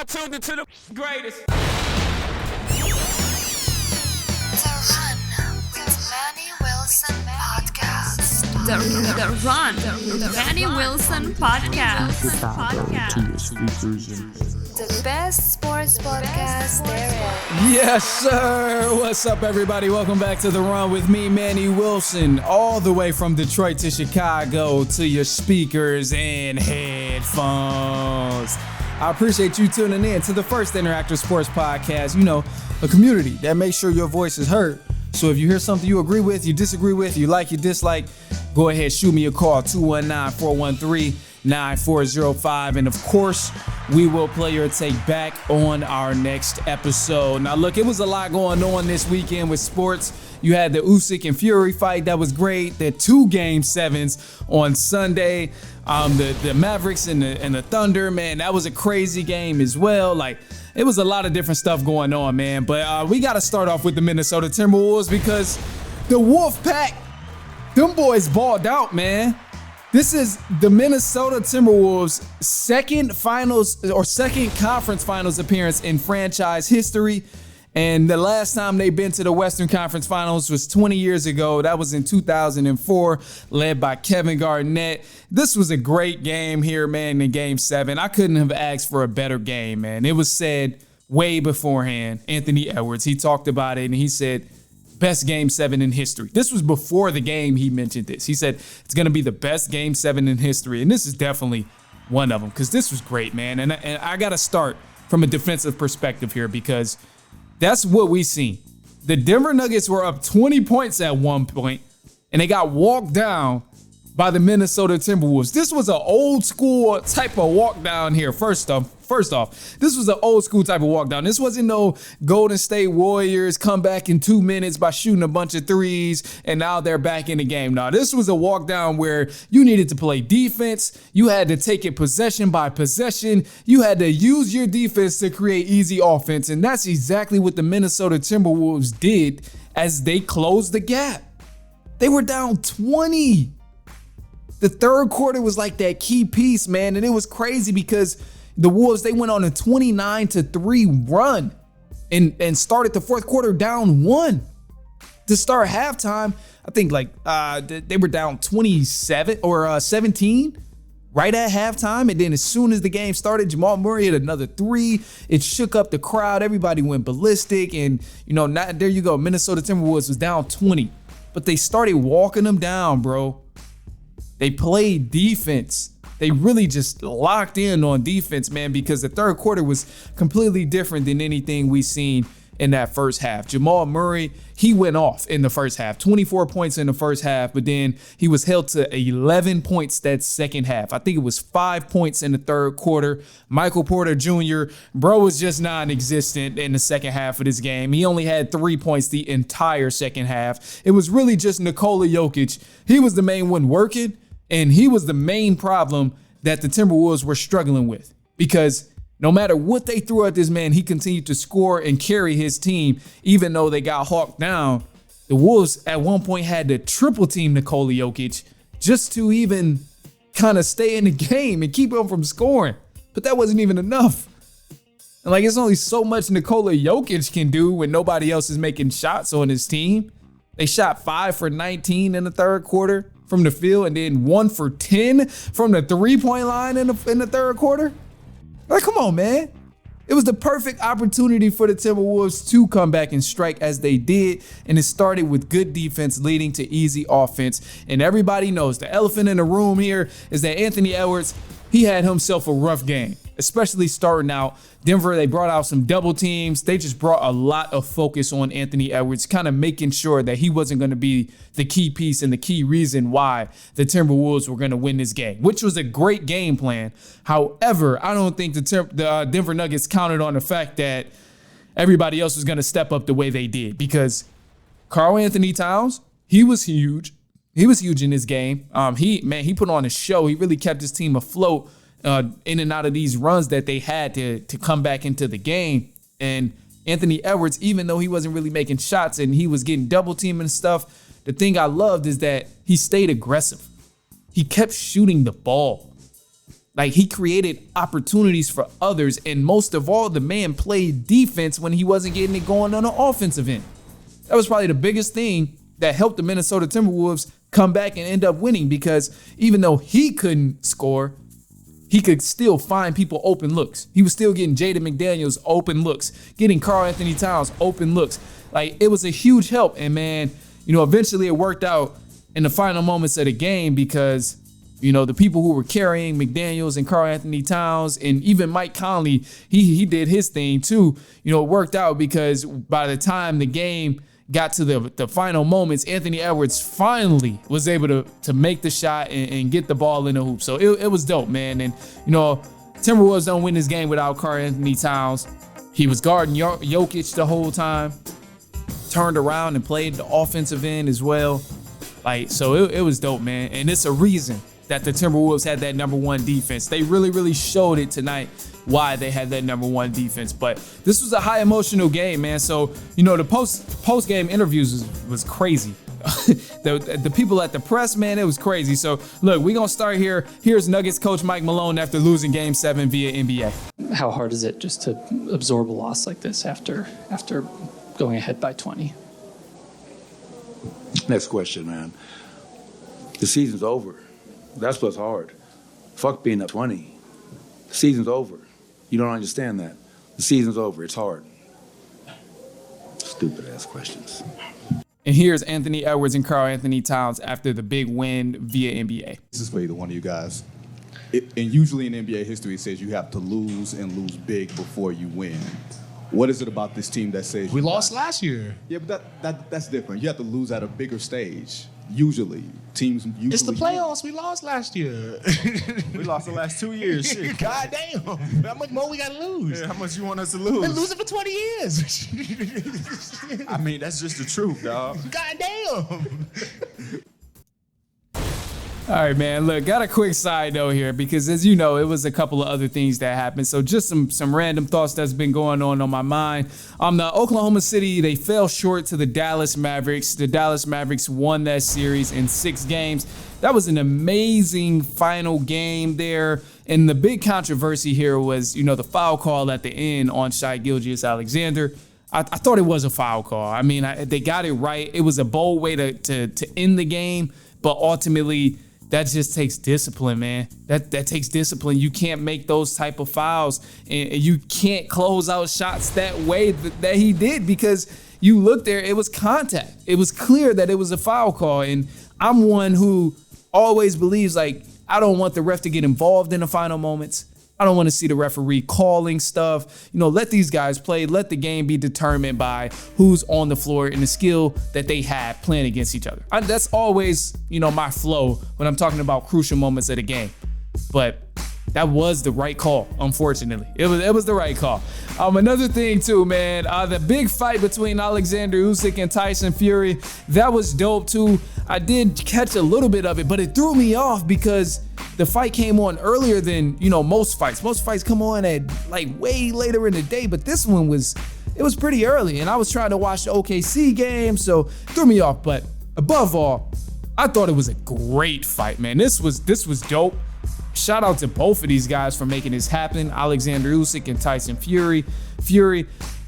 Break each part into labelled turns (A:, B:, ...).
A: now tuned into the greatest.
B: The Run with Manny Wilson podcast.
C: The Run with Manny Wilson podcast.
B: The best sports podcast there is.
D: Yes, sir. What's up, everybody? Welcome back to The Run with me, Manny Wilson, all the way from Detroit to Chicago to your speakers and headphones. I appreciate you tuning in to the first interactive sports podcast, a community that makes sure your voice is heard. So if you hear something you agree with, you disagree with, you like, you dislike, go ahead, shoot me a call, 219-413-9405. And of course, we will play your take back on our next episode. Now, look, it was a lot going on this weekend with sports. You had the Usyk and Fury fight. That was great. The 2 Game 7s on Sunday. The Mavericks and the Thunder, man, that was a crazy game as well. It was a lot of different stuff going on, man. But we got to start off with the Minnesota Timberwolves because the Wolfpack, them boys balled out, man. This is the Minnesota Timberwolves' second conference finals appearance in franchise history. And the last time they've been to the Western Conference Finals was 20 years ago. That was in 2004, led by Kevin Garnett. This was a great game here, man, in Game 7. I couldn't have asked for a better game, man. It was said way beforehand. Anthony Edwards, he talked about it, and he said, best Game 7 in history. This was before the game he mentioned this. He said it's going to be the best Game 7 in history, and this is definitely one of them because this was great, man. And I got to start from a defensive perspective here because that's what we seen. The Denver Nuggets were up 20 points at one point, and they got walked down by the Minnesota Timberwolves. This was an old school type of walk down here. First off, this was an old school type of walk down. This wasn't no Golden State Warriors come back in 2 minutes by shooting a bunch of threes and now they're back in the game. Now, this was a walk down where you needed to play defense. You had to take it possession by possession. You had to use your defense to create easy offense. And that's exactly what the Minnesota Timberwolves did as they closed the gap. They were down 20. The third quarter was like that key piece, man. And it was crazy because the Wolves, they went on a 29-3 run and started the fourth quarter down 1. To start halftime, I think they were down 27 or 17 right at halftime. And then as soon as the game started, Jamal Murray hit another 3. It shook up the crowd. Everybody went ballistic. And, there you go. Minnesota Timberwolves was down 20. But they started walking them down, bro. They played defense. They really just locked in on defense, man, because the third quarter was completely different than anything we seen in that first half. Jamal Murray, he went off in the first half, 24 points in the first half, but then he was held to 11 points that second half. I think it was 5 points in the third quarter. Michael Porter Jr., bro, was just non-existent in the second half of this game. He only had 3 points the entire second half. It was really just Nikola Jokic. He was the main one working. And he was the main problem that the Timberwolves were struggling with because no matter what they threw at this man, he continued to score and carry his team, even though they got hawked down. The Wolves at one point had to triple team Nikola Jokic just to even kind of stay in the game and keep him from scoring. But that wasn't even enough. And it's only so much Nikola Jokic can do when nobody else is making shots on his team. They shot 5 for 19 in the third quarter from the field and then 1 for 10 from the 3-point line in the third quarter. Come on, man. It was the perfect opportunity for the Timberwolves to come back and strike as they did. And it started with good defense leading to easy offense. And everybody knows the elephant in the room here is that Anthony Edwards, he had himself a rough game, especially starting out. Denver, they brought out some double teams. They just brought a lot of focus on Anthony Edwards, kind of making sure that he wasn't going to be the key piece and the key reason why the Timberwolves were going to win this game, which was a great game plan. However, I don't think the Denver Nuggets counted on the fact that everybody else was going to step up the way they did because Karl Anthony Towns, he was huge. He was huge in this game. He put on a show. He really kept his team afloat in and out of these runs that they had to come back into the game. And Anthony Edwards, even though he wasn't really making shots and he was getting double teamed and stuff, the thing I loved is that he stayed aggressive. He kept shooting the ball. Like, he created opportunities for others, and most of all, the man played defense when he wasn't getting it going on the offensive end. That was probably the biggest thing that helped the Minnesota Timberwolves come back and end up winning, because even though he couldn't score, he could still find people open looks. He was still getting Jaden McDaniels open looks, getting Karl Anthony Towns open looks. Like, it was a huge help. And man, eventually it worked out in the final moments of the game, because the people who were carrying McDaniels and Karl Anthony Towns, and even Mike Conley, he did his thing too. It worked out, because by the time the game got to the final moments, Anthony Edwards finally was able to make the shot and get the ball in the hoop. So it was dope, man. And, Timberwolves don't win this game without Karl Anthony Towns. He was guarding Jokic the whole time, turned around and played the offensive end as well. So it was dope, man. And it's a reason that the Timberwolves had that number one defense. They really, really showed it tonight why they had that number one defense. But this was a high emotional game, man. So, the post game interviews was crazy. the people at the press, man, it was crazy. So look, we're gonna start here. Here's Nuggets coach Mike Malone after losing game 7 via NBA.
E: How hard is it just to absorb a loss like this after going ahead by 20?
F: Next question, man. The season's over. That's what's hard. Fuck being up 20. The season's over. You don't understand that. The season's over. It's hard. Stupid ass questions.
D: And here's Anthony Edwards and Karl Anthony Towns after the big win via NBA.
G: This is for either one of you guys. And usually in NBA history, it says you have to lose and lose big before you win. What is it about this team that says
H: we lost last year?
G: Yeah, but that's different. You have to lose at a bigger stage. Usually, teams usually.
H: It's the playoffs. We lost last year.
I: We lost the last 2 years. Shit.
H: God damn. How much more we got to lose?
I: Yeah, how much you want us to lose?
H: Been losing for 20 years.
I: I mean, that's just the truth, dog.
H: God damn.
D: All right, man. Look, got a quick side note here, because as you know, it was a couple of other things that happened. So just some random thoughts that's been going on my mind. The Oklahoma City, they fell short to the Dallas Mavericks. The Dallas Mavericks won that series in 6 games. That was an amazing final game there. And the big controversy here was, the foul call at the end on Shai Gilgeous-Alexander. I thought it was a foul call. I mean, they got it right. It was a bold way to end the game, but ultimately, that just takes discipline, man. That takes discipline. You can't make those type of fouls, and you can't close out shots that way that he did, because you look there, it was contact. It was clear that it was a foul call, and I'm one who always believes, I don't want the ref to get involved in the final moments. I don't want to see the referee calling stuff. Let these guys play. Let the game be determined by who's on the floor and the skill that they have playing against each other. That's always, my flow when I'm talking about crucial moments of the game. But that was the right call, unfortunately. It was the right call. Another thing too, man, the big fight between Alexander Usyk and Tyson Fury, that was dope too. I did catch a little bit of it, but it threw me off because the fight came on earlier than, most fights. Most fights come on at way later in the day, but this one was pretty early, and I was trying to watch the OKC game, so it threw me off. But above all, I thought it was a great fight, man. This was dope. Shout out to both of these guys for making this happen. Alexander Usyk and Tyson Fury.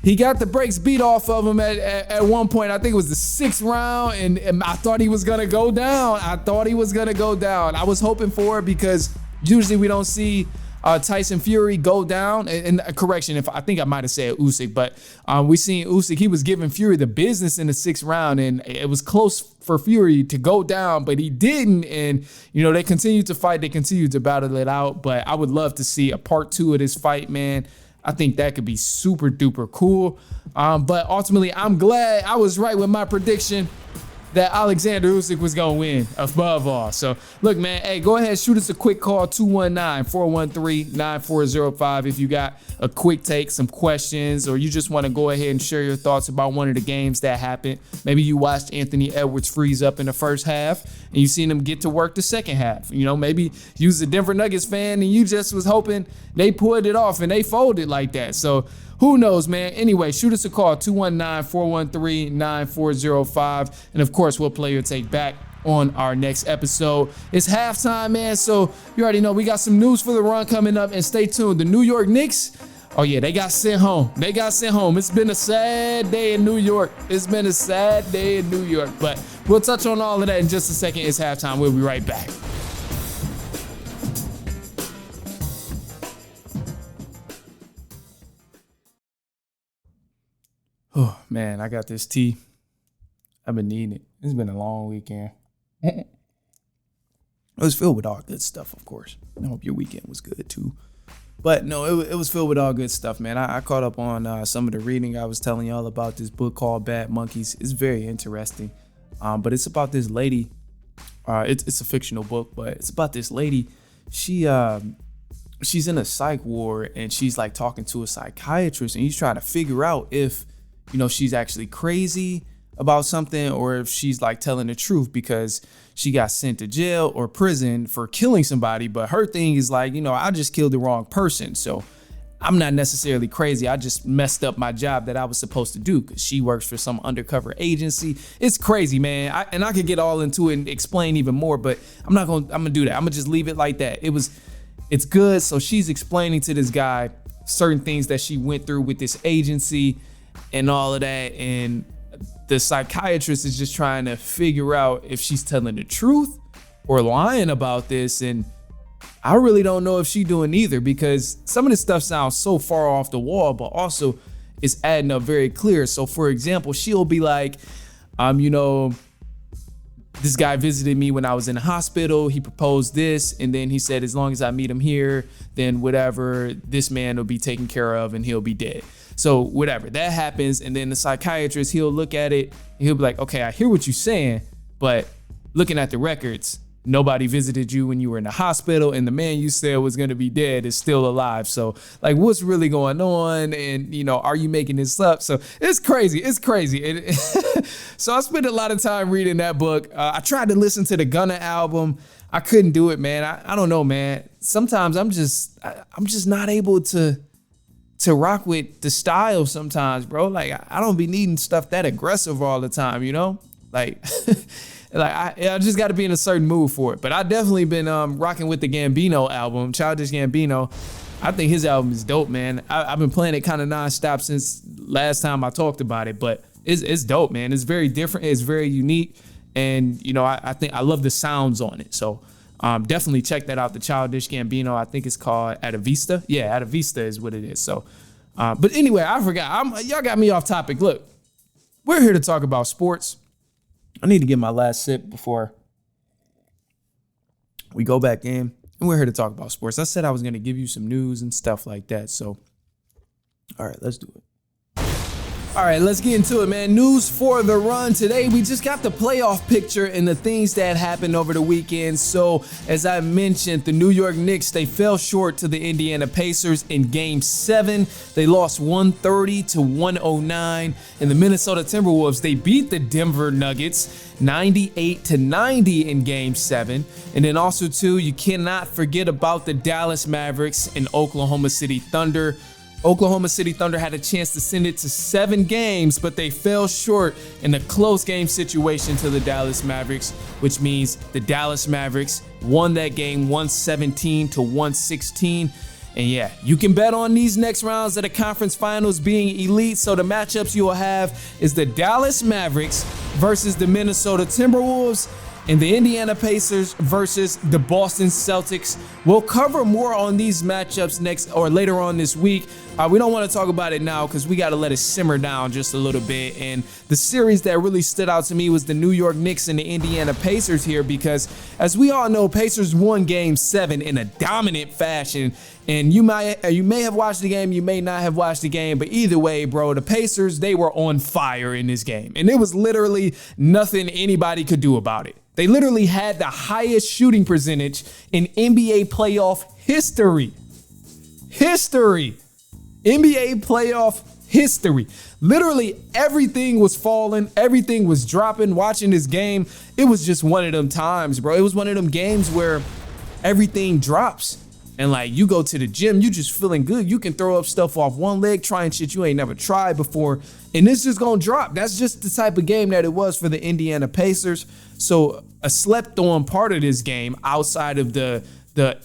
D: He got the brakes beat off of him at one point. I think it was the 6th round, and I thought he was gonna go down. I was hoping for it, because usually we don't see Tyson Fury go down. And correction, I think I might have said Usyk, but we seen Usyk. He was giving Fury the business in the 6th round, and it was close for Fury to go down, but he didn't. And they continued to fight. They continued to battle it out. But I would love to see a part 2 of this fight, man. I think that could be super duper cool. But ultimately, I'm glad I was right with my prediction that Alexander Usyk was going to win above all. So, look, man, hey, go ahead, shoot us a quick call, 219-413-9405 if you got a quick take, some questions, or you just want to go ahead and share your thoughts about one of the games that happened. Maybe you watched Anthony Edwards freeze up in the first half, and you seen him get to work the second half. Maybe you was a Denver Nuggets fan, and you just was hoping they pulled it off and they folded like that. So, who knows, man? Anyway, shoot us a call, 219-413-9405. And of course, we'll play your take back on our next episode. It's halftime, man, so you already know we got some news for the run coming up, and stay tuned. The New York Knicks, oh yeah, they got sent home. It's been a sad day in New York. But we'll touch on all of that in just a second. It's halftime. We'll be right back. Oh man, I got this tea. I've been needing it. It's been a long weekend. It was filled with all good stuff, of course. I hope your weekend was good too. But no, it was filled with all good stuff, man. I caught up on some of the reading. I was telling y'all about this book called Bad Monkeys. It's very interesting. But it's about this lady. It's a fictional book, but it's about this lady. She's in a psych ward, and she's like talking to a psychiatrist, and he's trying to figure out if, she's actually crazy about something or if she's like telling the truth, because she got sent to jail or prison for killing somebody. But her thing is like, I just killed the wrong person. So I'm not necessarily crazy. I just messed up my job that I was supposed to do, because she works for some undercover agency. It's crazy, man. I could get all into it and explain even more, but I'm gonna do that. I'm gonna just leave it like that. It's good. So she's explaining to this guy certain things that she went through with this agency and all of that. And the psychiatrist is just trying to figure out if she's telling the truth or lying about this. And I really don't know if she's doing either, because some of this stuff sounds so far off the wall, but also it's adding up very clear. So for example, she'll be like, this guy visited me when I was in the hospital. He proposed this, and then he said, as long as I meet him here, then whatever, this man will be taken care of and he'll be dead. So whatever, that happens. And then the psychiatrist, he'll look at it and he'll be like, okay, I hear what you're saying, but looking at the records, nobody visited you when you were in the hospital, and the man you said was going to be dead is still alive. So like, what's really going on? And, are you making this up? So it's crazy. So I spent a lot of time reading that book. I tried to listen to the Gunna album. I couldn't do it, man. I don't know, man. Sometimes I'm just not able to rock with the style sometimes, bro. Like, I don't be needing stuff that aggressive all the time, like, I just got to be in a certain mood for it. But I definitely been rocking with the Gambino album, Childish Gambino. I think his album is dope, man. I've been playing it kind of nonstop since last time I talked about it, but it's dope, man. It's very different. It's very unique. And, I think I love the sounds on it. So definitely check that out, the Childish Gambino. I think it's called At a Vista. Yeah, At a Vista is what it is. So, but anyway, I forgot. Y'all got me off topic. Look, we're here to talk about sports. I need to get my last sip before we go back in. And we're here to talk about sports. I said I was going to give you some news and stuff like that. So, all right, let's do it. All right, let's get into it, man. News for the run. Today, we just got the playoff picture and the things that happened over the weekend. So, as I mentioned, the New York Knicks, they fell short to the Indiana Pacers in Game 7. They lost 130-109. And the Minnesota Timberwolves, they beat the Denver Nuggets 98-90 in Game 7. And then also, too, you cannot forget about the Dallas Mavericks and Oklahoma City Thunder. Oklahoma City Thunder had a chance to send it to 7 games, but they fell short in a close game situation to the Dallas Mavericks, which means the Dallas Mavericks won that game 117-116. And yeah, you can bet on these next rounds of the conference finals being elite. So the matchups you will have is the Dallas Mavericks versus the Minnesota Timberwolves, and the Indiana Pacers versus the Boston Celtics. We'll cover more on these matchups next or later on this week. We don't want to talk about it now because we got to let it simmer down just a little bit. And the series that really stood out to me was the New York Knicks and the Indiana Pacers here, because as we all know, Pacers won Game 7 in a dominant fashion. And you may have watched the game, you may not have watched the game, but either way, bro, the Pacers, they were on fire in this game. And it was literally nothing anybody could do about it. They literally had the highest shooting percentage in NBA playoff history. NBA playoff history. Literally everything was falling. Everything was dropping. Watching this game, it was just one of them times, bro. It was one of them games where everything drops. And like, you go to the gym, you just feeling good. You can throw up stuff off one leg, trying shit you ain't never tried before, and it's just gonna drop. That's just the type of game that it was for the Indiana Pacers. So a slept on part of this game outside of the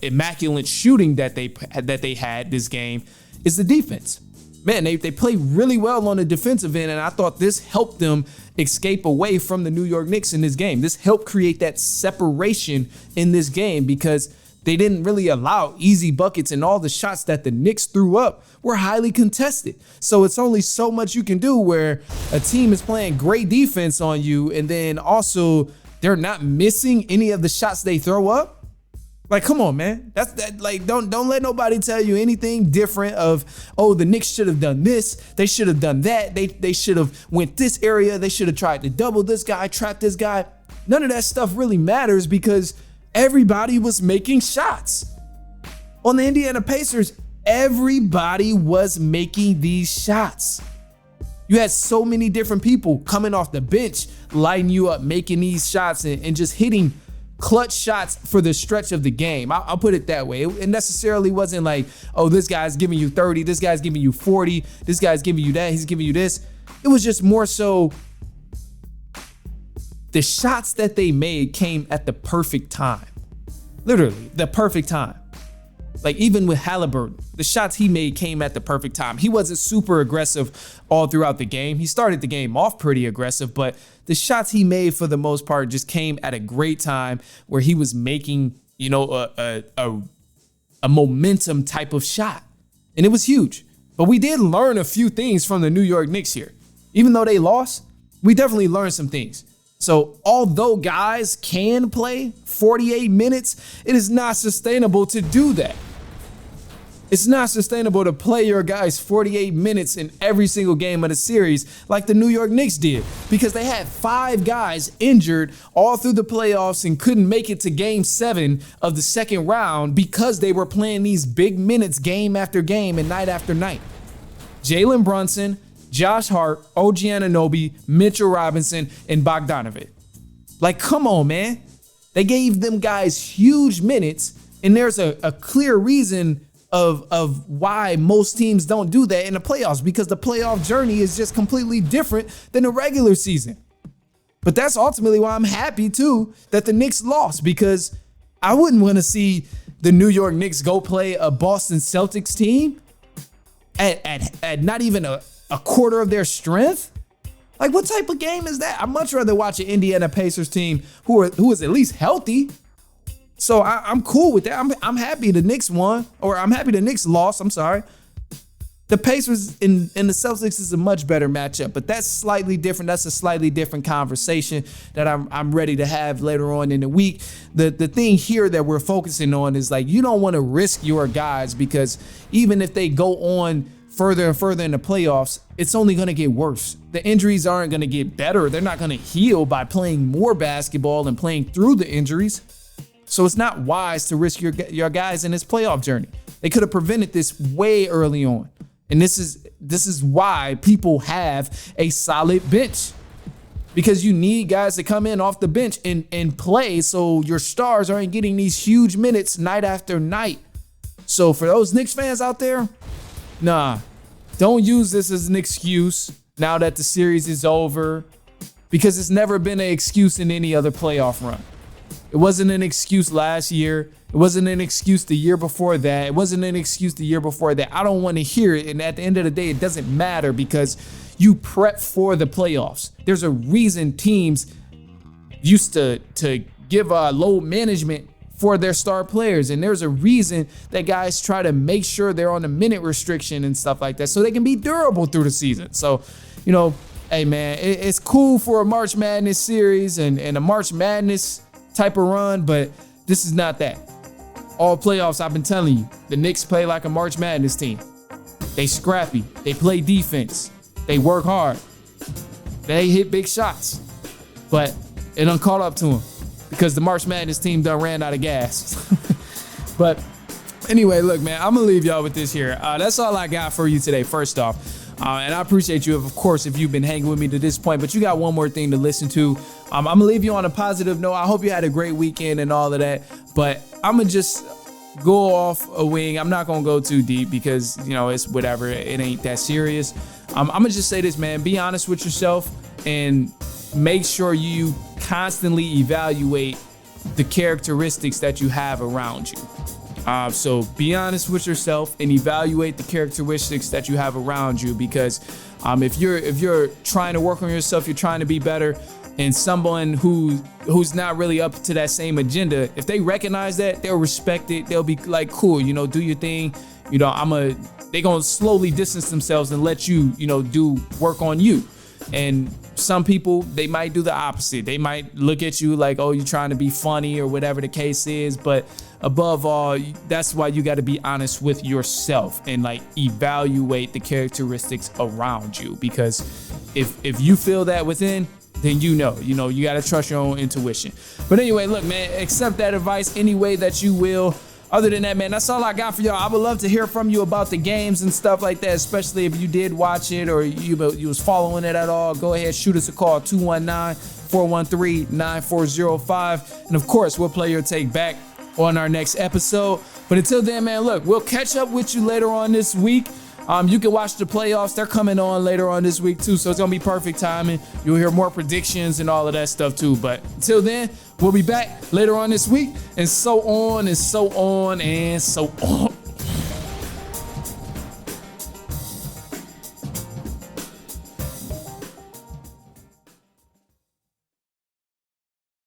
D: immaculate shooting that they had this game is the defense. Man, they play really well on the defensive end, and I thought this helped them escape away from the New York Knicks in this game. This helped create that separation in this game because they didn't really allow easy buckets, and all the shots that the Knicks threw up were highly contested. So it's only so much you can do where a team is playing great defense on you, and then also they're not missing any of the shots they throw up. Like, come on, man. That's that. Like, don't let nobody tell you anything different of, oh, the Knicks should have done this. They should have done that. They should have went this area. They should have tried to double this guy, trap this guy. None of that stuff really matters because everybody was making shots. On the Indiana Pacers, everybody was making these shots. You had so many different people coming off the bench, lighting you up, making these shots and just hitting clutch shots for the stretch of the game. I'll put it that way. It necessarily wasn't like, oh, this guy's giving you 30, this guy's giving you 40, this guy's giving you that, he's giving you this. It was just more so the shots that they made came at the perfect time. Literally, the perfect time. Like, even with Halliburton, the shots he made came at the perfect time. He wasn't super aggressive all throughout the game. He started the game off pretty aggressive, but the shots he made for the most part just came at a great time where he was making, you know, a momentum type of shot. And it was huge. But we did learn a few things from the New York Knicks here. Even though they lost, we definitely learned some things. So although guys can play 48 minutes, it is not sustainable to do that. It's not sustainable to play your guys 48 minutes in every single game of the series like the New York Knicks did, because they had 5 guys injured all through the playoffs and couldn't make it to game 7 of the second round because they were playing these big minutes game after game and night after night. Jalen Brunson, Josh Hart, OG Anunoby, Mitchell Robinson, and Bogdanovic. Like, come on, man. They gave them guys huge minutes, and there's a clear reason of why most teams don't do that in the playoffs, because the playoff journey is just completely different than the regular season. But that's ultimately why I'm happy, too, that the Knicks lost, because I wouldn't want to see the New York Knicks go play a Boston Celtics team at not even a quarter of their strength. Like, what type of game is that? I'd much rather watch an Indiana Pacers team who is at least healthy. So I'm cool with that. I'm happy the Knicks won, or I'm happy the Knicks lost. I'm sorry. The Pacers and the Celtics is a much better matchup, but that's slightly different. That's a slightly different conversation that I'm ready to have later on in the week. The thing here that we're focusing on is, like, you don't want to risk your guys, because even if they go on further and further in the playoffs, it's only going to get worse. The injuries aren't going to get better. They're not going to heal by playing more basketball and playing through the injuries. So it's not wise to risk your guys in this playoff journey. They could have prevented this way early on. And this is why people have a solid bench, because you need guys to come in off the bench and play, so your stars aren't getting these huge minutes night after night. So for those Knicks fans out there, nah, don't use this as an excuse now that the series is over, because it's never been an excuse in any other playoff run. It wasn't an excuse last year. It wasn't an excuse the year before that. It wasn't an excuse the year before that. I don't want to hear it. And at the end of the day, it doesn't matter, because you prep for the playoffs. There's a reason teams used to give load management for their star players. And there's a reason that guys try to make sure they're on a minute restriction and stuff like that, so they can be durable through the season. So, you know, hey, man, it's cool for a March Madness series and a March Madness type of run, but this is not that. All playoffs, I've been telling you, the Knicks play like a March Madness team. They scrappy, they play defense, they work hard, they hit big shots, but it done caught up to them because the March Madness team done ran out of gas. But anyway, look, man, I'm gonna leave y'all with this here. That's all I got for you today, first off. And I appreciate you, of course, if you've been hanging with me to this point, but you got one more thing to listen to. I'm going to leave you on a positive note. I hope you had a great weekend and all of that, but I'm going to just go off a wing. I'm not going to go too deep because, you know, it's whatever. It ain't that serious. I'm going to just say this, man. Be honest with yourself and make sure you constantly evaluate the characteristics that you have around you. So be honest with yourself and evaluate the characteristics that you have around you, because if you're trying to work on yourself, you're trying to be better, and someone who's not really up to that same agenda, if they recognize that, they'll respect it. They'll be like, cool, do your thing. They gonna slowly distance themselves and let you, do work on you. And some people, they might do the opposite. They might look at you like, oh, you're trying to be funny or whatever the case is. But above all, that's why you got to be honest with yourself and like evaluate the characteristics around you. Because if you feel that within, then you got to trust your own intuition. But anyway, look, man, accept that advice any way that you will. Other than that, man, that's all I got for y'all. I would love to hear from you about the games and stuff like that, especially if you did watch it or you was following it at all. Go ahead, shoot us a call, 219-413-9405. And of course, we'll play your take back on our next episode. But until then, man, look, we'll catch up with you later on this week. You can watch the playoffs. They're coming on later on this week too, so it's gonna be perfect timing. You'll hear more predictions and all of that stuff too. But until then, we'll be back later on this week, and so on and so on and so on.